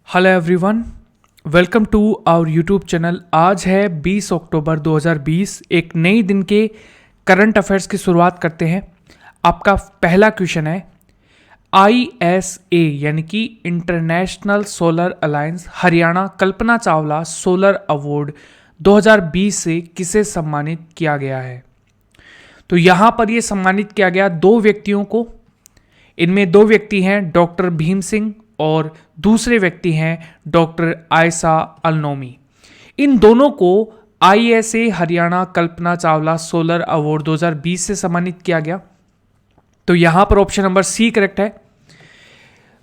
Hello everyone, welcome to our YouTube channel. आज है 20 अक्टूबर 2020। एक नई दिन के करंट अफेयर्स की शुरुआत करते हैं। आपका पहला क्वेश्चन है, ISA यानी कि international solar alliance Haryana Kalpana Chawla solar award 2020 से किसे सम्मानित किया गया है? तो यहाँ पर ये सम्मानित किया गया दो व्यक्तियों को। इनमें दो व्यक्ति हैं डॉक्टर भीम सिंह और दूसरे व्यक्ति हैं डॉक्टर आयशा अलनोमी। इन दोनों को ISA Haryana Kalpana Chawla solar award 2020 से सम्मानित किया गया। तो यहां पर ऑप्शन नंबर सी करेक्ट है।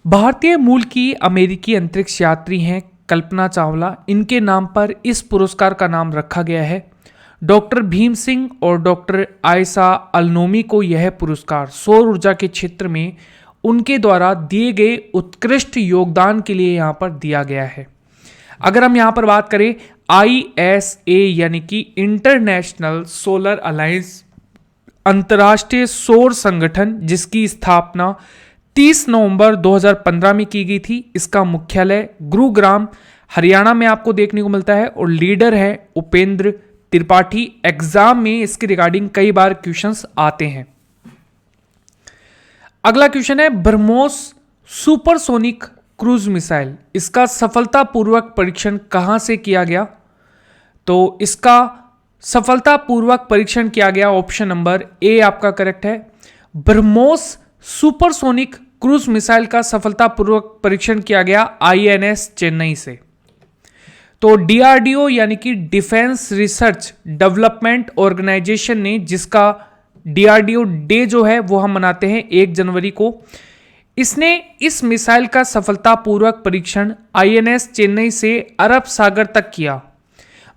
भारतीय मूल की अमेरिकी अंतरिक्ष यात्री हैं कल्पना चावला। इनके नाम पर इस पुरस्कार का नाम रखा गया है। डॉक्टर भीम सिंह और डॉक्टर आयशा अलनोमी को यह पुरस्कार सौर ऊर्जा के क्षेत्र में उनके द्वारा दिए गए उत्कृष्ट योगदान के लिए यहां पर दिया गया है। अगर हम यहां पर बात करें, ISA यानी कि इंटरनेशनल सोलर अलायंस अंतर्राष्ट्रीय सौर संगठन, जिसकी स्थापना 30 नवंबर 2015 में की गई थी। इसका मुख्यालय गुरुग्राम हरियाणा में आपको देखने को मिलता है और लीडर है उपेंद्र त्रिपाठी। एग्जाम में इसके रिगार्डिंग कई बार क्वेश्चंस आते हैं। अगला क्वेश्चन है, ब्रह्मोस सुपरसोनिक क्रूज मिसाइल, इसका सफलतापूर्वक परीक्षण कहां से किया गया? तो इसका सफलतापूर्वक परीक्षण किया गया, ऑप्शन नंबर ए आपका करेक्ट है। ब्रह्मोस सुपरसोनिक क्रूज मिसाइल का सफलतापूर्वक परीक्षण किया गया INS चेन्नई से। तो DRDO यानी कि डिफेंस रिसर्च डेवलपमेंट ऑर्गेनाइजेशन ने, जिसका DRDO डे जो है वो हम मनाते हैं 1 जनवरी को, इसने इस मिसाइल का सफलतापूर्वक परीक्षण INS चेन्नई से अरब सागर तक किया।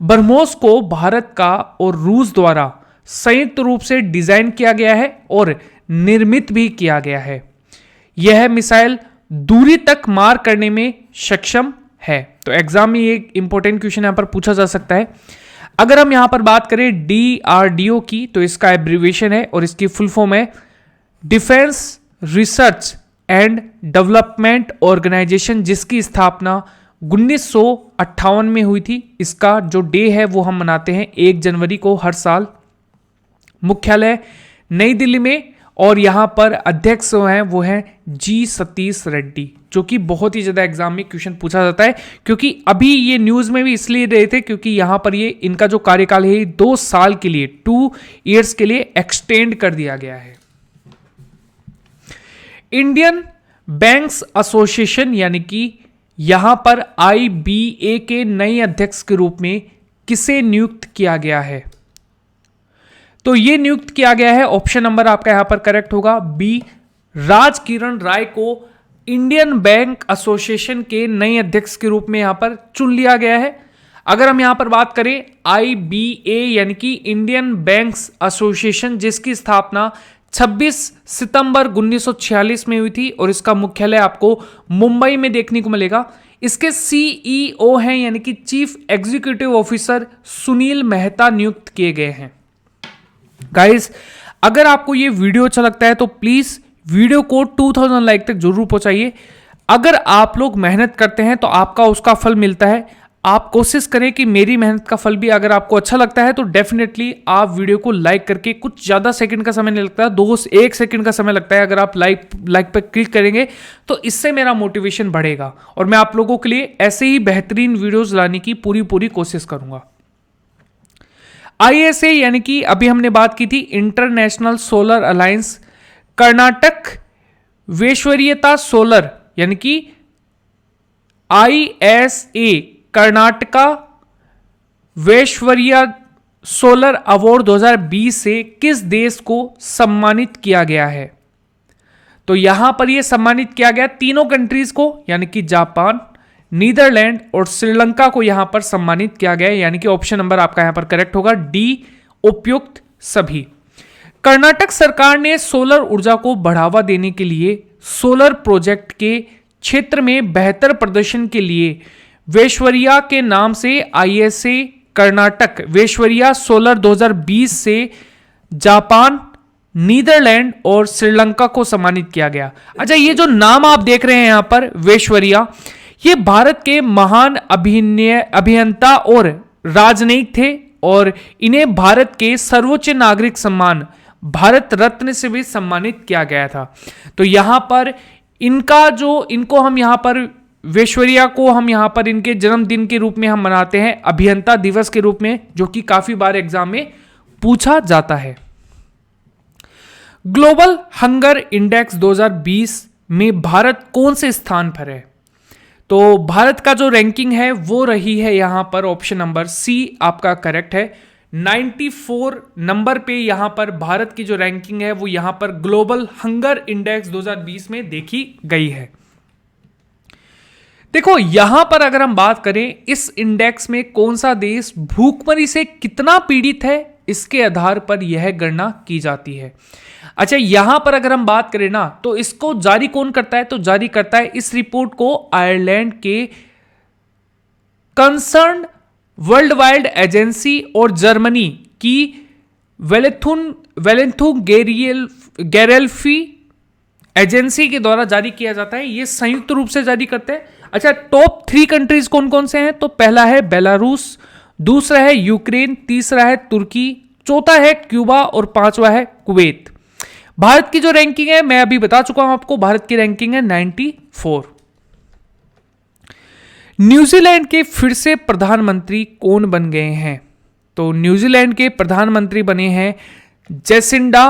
ब्रह्मोस को भारत का और रूस द्वारा संयुक्त रूप से डिजाइन किया गया है और निर्मित भी किया गया है। यह मिसाइल दूरी तक मार करने में सक्षम है। तो एग्जाम में ये इंपॉर्टेंट क्वेश्चन यहां पर पूछा जा सकता है। अगर हम यहां पर बात करें DRDO की, तो इसका एब्रिविएशन है और इसकी फुल फॉर्म है defence research and development organisation, जिसकी स्थापना 1958 में हुई थी। इसका जो डे है वो हम मनाते हैं 1 जनवरी को हर साल। मुख्यालय नई दिल्ली में और यहां पर अध्यक्ष जो हैं वो हैं G सतीश रेड्डी, जो कि बहुत ही ज्यादा एग्जाम में क्वेश्चन पूछा जाता है, क्योंकि अभी ये न्यूज में भी इसलिए रहे थे क्योंकि यहां पर ये इनका जो कार्यकाल है 2 साल के लिए 2 इयर्स के लिए एक्सटेंड कर दिया गया है। इंडियन बैंक्स एसोसिएशन यानी कि यहां पर IBA के नए अध्यक्ष के रूप में किसे नियुक्त किया गया है? तो यह नियुक्त किया गया है, ऑप्शन नंबर आपका यहां पर करेक्ट होगा B, राज किरण राय को इंडियन बैंक एसोसिएशन के नए अध्यक्ष के रूप में यहां पर चुन लिया गया है। अगर हम यहां पर बात करें IBA यानी कि इंडियन बैंक्स एसोसिएशन, जिसकी स्थापना 26 सितंबर 1946 में हुई थी और इसका मुख्यालय आपको मुंबई में देखने को मिलेगा। इसके CEO हैं यानी कि chief executive officer Sunil Mehta नियुक्त किए गए हैं। गाइस, अगर आपको ये वीडियो अच्छा लगता है तो प्लीज वीडियो को 2000 लाइक तक जरूर पहुंचाइए। अगर आप लोग मेहनत करते हैं तो आपका उसका फल मिलता है। आप कोशिश करें कि मेरी मेहनत का फल भी अगर आपको अच्छा लगता है तो डेफिनेटली आप वीडियो को लाइक करके, कुछ ज्यादा सेकंड का समय नहीं लगता, 2 से 1 सेकंड का समय लगता है। अगर आप लाइक पर क्लिक करेंगे तो इससे मेरा मोटिवेशन बढ़ेगा और मैं आप लोगों के लिए ऐसे ही बेहतरीन वीडियोज लाने की पूरी कोशिश करूंगा। ISA यानी कि अभी हमने बात की थी इंटरनेशनल सोलर अलायंस, कर्नाटक वैश्वर्यता सोलर यानी कि ISA कर्नाटका वैश्वर्य सोलर अवार्ड 2020 से किस देश को सम्मानित किया गया है? तो यहां पर यह सम्मानित किया गया तीनों कंट्रीज को, यानी कि जापान, नीदरलैंड और श्रीलंका को यहां पर सम्मानित किया गया है, यानी कि ऑप्शन नंबर आपका यहां पर करेक्ट होगा D, उपयुक्त सभी। कर्नाटक सरकार ने सोलर ऊर्जा को बढ़ावा देने के लिए सोलर प्रोजेक्ट के क्षेत्र में बेहतर प्रदर्शन के लिए वैश्वर्या के नाम से ISA कर्नाटक वैश्वर्या सोलर 2020 से जापान, नीदरलैंड और श्रीलंका को सम्मानित किया गया। अच्छा, ये जो नाम आप देख रहे हैं यहां पर वैश्वर्या, ये भारत के महान अभियंता और राजनयिक थे और इन्हें भारत के सर्वोच्च नागरिक सम्मान भारत रत्न से भी सम्मानित किया गया था। तो यहां पर इनको हम यहां पर वेश्वरिया को हम यहां पर इनके जन्मदिन के रूप में हम मनाते हैं, अभियंता दिवस के रूप में, जो कि काफी बार एग्जाम में पूछा जाता है। ग्लोबल हंगर इंडेक्स 2020 में भारत कौन से स्थान पर है? तो भारत का जो रैंकिंग है वो रही है यहां पर ऑप्शन नंबर सी आपका करेक्ट है। 94 नंबर पे यहां पर भारत की जो रैंकिंग है वो यहां पर ग्लोबल हंगर इंडेक्स 2020 में देखी गई है। देखो यहां पर अगर हम बात करें इस इंडेक्स में कौन सा देश भूखमरी से कितना पीड़ित है, इसके आधार पर यह गणना की जाती है। अच्छा, यहां पर अगर हम बात करें ना तो इसको जारी कौन करता है? तो जारी करता है इस रिपोर्ट को आयरलैंड के कंसर्न वर्ल्ड वाइड एजेंसी और जर्मनी की वेलेंथु गेरेल्फी एजेंसी के द्वारा जारी किया जाता है। ये संयुक्त रूप से जारी करते हैं। अच्छा, टॉप 3 कंट्रीज कौन कौन से हैं? तो पहला है बेलारूस, दूसरा है यूक्रेन, तीसरा है तुर्की, चौथा है क्यूबा और पांचवा है कुवैत। भारत की जो रैंकिंग है मैं अभी बता चुका हूं आपको, भारत की रैंकिंग है 94। न्यूजीलैंड के फिर से प्रधानमंत्री कौन बन गए हैं? तो न्यूजीलैंड के प्रधानमंत्री बने हैं जेसिंडा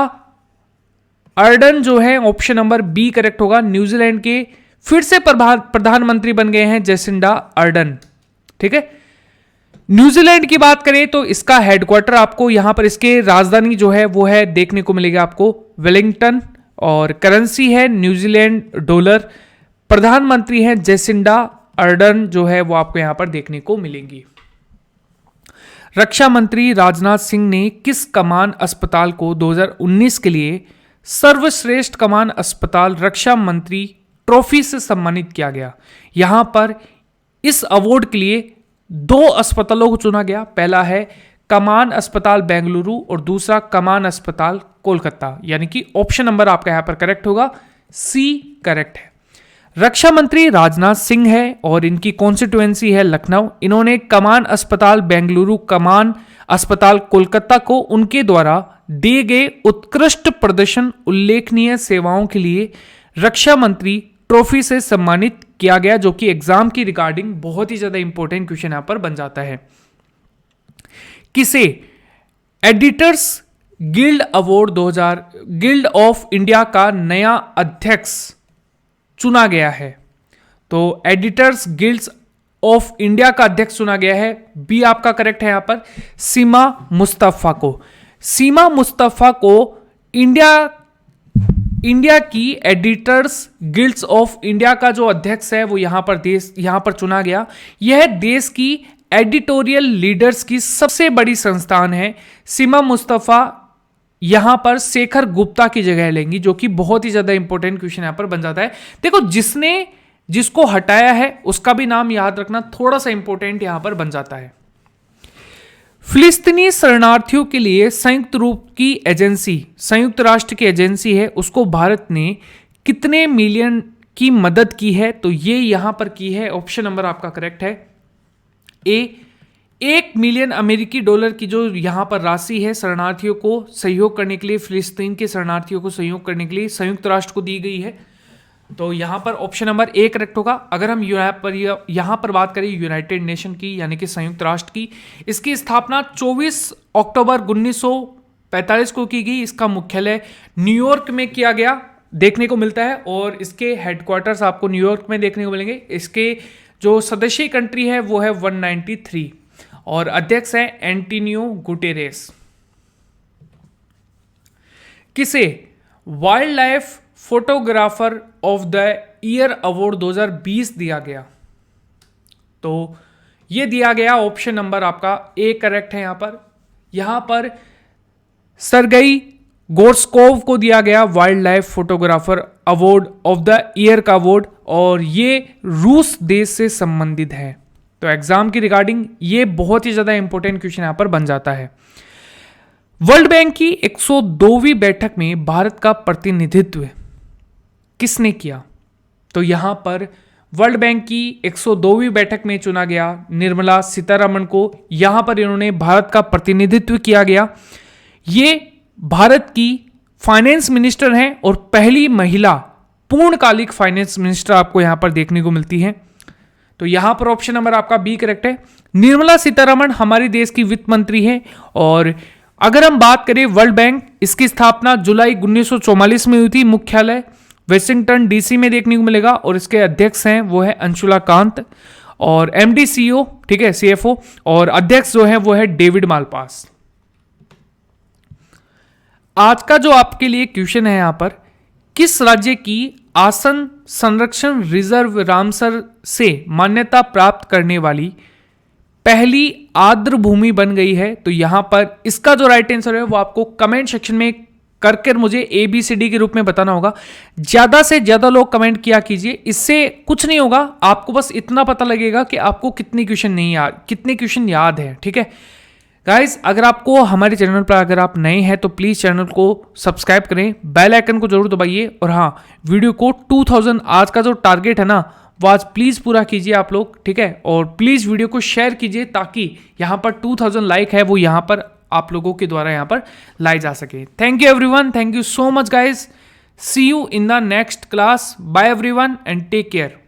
अर्डन, जो है ऑप्शन नंबर बी करेक्ट होगा। न्यूजीलैंड के फिर से प्रधानमंत्री बन गए हैं जेसिंडा अर्डन। ठीक है, न्यूजीलैंड की बात करें तो इसका हेडक्वार्टर आपको यहां पर, इसके राजधानी जो है वो है देखने को मिलेगा आपको वेलिंगटन, और करेंसी है न्यूजीलैंड डॉलर। प्रधानमंत्री हैं जेसिंडा अर्डन, जो है वो आपको यहां पर देखने को मिलेंगी। रक्षा मंत्री राजनाथ सिंह ने किस कमान अस्पताल को 2019 के लिए सर्वश्रेष्ठ कमान अस्पताल रक्षा मंत्री ट्रॉफी से सम्मानित किया गया? यहां पर इस अवार्ड के लिए 2 अस्पतालों को चुना गया। पहला है कमान अस्पताल बेंगलुरु और दूसरा कमान अस्पताल कोलकाता, यानी कि ऑप्शन नंबर आपका यहां पर करेक्ट होगा, सी करेक्ट है। रक्षा मंत्री राजनाथ सिंह है और इनकी कॉन्स्टिट्यूएंसी है लखनऊ। इन्होंने कमान अस्पताल बेंगलुरु, कमान अस्पताल कोलकाता को उनके द्वारा दिए गए उत्कृष्ट प्रदर्शन उल्लेखनीय सेवाओं के लिए रक्षा मंत्री ट्रॉफी से सम्मानित किया गया, जो कि एग्जाम की रिगार्डिंग बहुत ही ज्यादा इंपॉर्टेंट क्वेश्चन यहां पर बन जाता है। किसे editors guild award 2000 guild of India का नया अध्यक्ष चुना गया है? तो एडिटर्स गिल्ड ऑफ इंडिया का अध्यक्ष चुना गया है, बी आपका करेक्ट है यहां पर, सीमा मुस्तफा को। सीमा मुस्तफा को इंडिया की एडिटर्स गिल्ड्स ऑफ इंडिया का जो अध्यक्ष है वो यहां पर चुना गया। यह देश की एडिटोरियल लीडर्स की सबसे बड़ी संस्थान है। सीमा मुस्तफा यहां पर शेखर गुप्ता की जगह लेंगी, जो कि बहुत ही ज्यादा इंपॉर्टेंट क्वेश्चन यहां पर बन जाता है। देखो जिसको हटाया है उसका भी नाम याद रखना, थोड़ा सा इंपॉर्टेंट यहां पर बन जाता है। फिलिस्तीनी शरणार्थियों के लिए संयुक्त राष्ट्र की एजेंसी है, उसको भारत ने कितने मिलियन की मदद की है? तो ये यहां पर की है, ऑप्शन नंबर आपका करेक्ट है ए, 1 मिलियन अमेरिकी डॉलर की जो यहां पर राशि है शरणार्थियों को सहयोग करने के लिए, फिलिस्तीन के शरणार्थियों को सहयोग करने के लिए संयुक्त राष्ट्र को दी गई है। तो यहां पर ऑप्शन नंबर ए करेक्ट होगा। अगर हम यहां पर बात करें यूनाइटेड नेशन की, यानी कि संयुक्त राष्ट्र की, इसकी स्थापना 24 अक्टूबर 1945 को की गई। इसका मुख्यालय न्यूयॉर्क में किया गया देखने को मिलता है, और इसके हेडक्वार्टर्स आपको न्यूयॉर्क में देखने को मिलेंगे। इसके जो सदस्य कंट्री है वो है 193 और अध्यक्ष है एंटोनियो गुटेरेस। किसे wild life photographer of the year award 2020 दिया गया? तो यह दिया गया, ऑप्शन नंबर आपका ए करेक्ट है। यहां पर सरगई गोर्स्कोव को दिया गया wild life photographer award of the year का अवार्ड, और ये रूस देश से संबंधित है। तो एग्जाम की रिगार्डिंग ये बहुत ही ज्यादा इंपॉर्टेंट क्वेश्चन यहां पर बन जाता है। वर्ल्ड बैंक की 102वीं बैठक में भारत का प्रतिनिधित्व किसने किया? तो यहां पर वर्ल्ड बैंक की 102वीं बैठक में चुना गया निर्मला सीतारमण को। यहां पर इन्होंने भारत का प्रतिनिधित्व किया गया। ये भारत की फाइनेंस मिनिस्टर हैं और पहली महिला पूर्णकालिक फाइनेंस मिनिस्टर आपको यहां पर देखने को मिलती है। तो यहां पर ऑप्शन नंबर आपका बी करेक्ट है। निर्मला सीतारमण हमारे देश की वित्त मंत्री है। और अगर हम बात करें वर्ल्ड बैंक, इसकी स्थापना जुलाई 1944 में हुई थी। मुख्यालय वाशिंगटन डीसी में देखने को मिलेगा और इसके अध्यक्ष हैं वो है अंशुला कांत और एमडी सीईओ, ठीक है, सीएफओ, और अध्यक्ष जो है वो है डेविड मालपास। आज का जो आपके लिए क्वेश्चन है यहां पर, किस राज्य की आसन संरक्षण रिजर्व रामसर से मान्यता प्राप्त करने वाली पहली आर्द्र भूमि बन गई है? तो यहां पर इसका जो राइट आंसर है वो आपको कमेंट सेक्शन में करके मुझे ABCD के रूप में बताना होगा। ज्यादा से ज्यादा लोग कमेंट किया कीजिए, इससे कुछ नहीं होगा, आपको बस इतना पता लगेगा कि आपको कितने क्वेश्चन याद है, ठीक है गाइस। अगर आपको हमारे चैनल पर अगर आप नए हैं तो प्लीज चैनल को सब्सक्राइब करें, बेल आइकन को जरूर दबाइए और हाँ, वीडियो को 2000 आज का जो टारगेट है ना वो आज प्लीज पूरा कीजिए आप लोग, ठीक है। और प्लीज वीडियो को शेयर कीजिए ताकि यहां पर 2000 लाइक है वो यहां पर आप लोगों के द्वारा यहां पर लाई जा सके। Thank you everyone, thank you so much guys, see you in the next class, bye everyone and take care.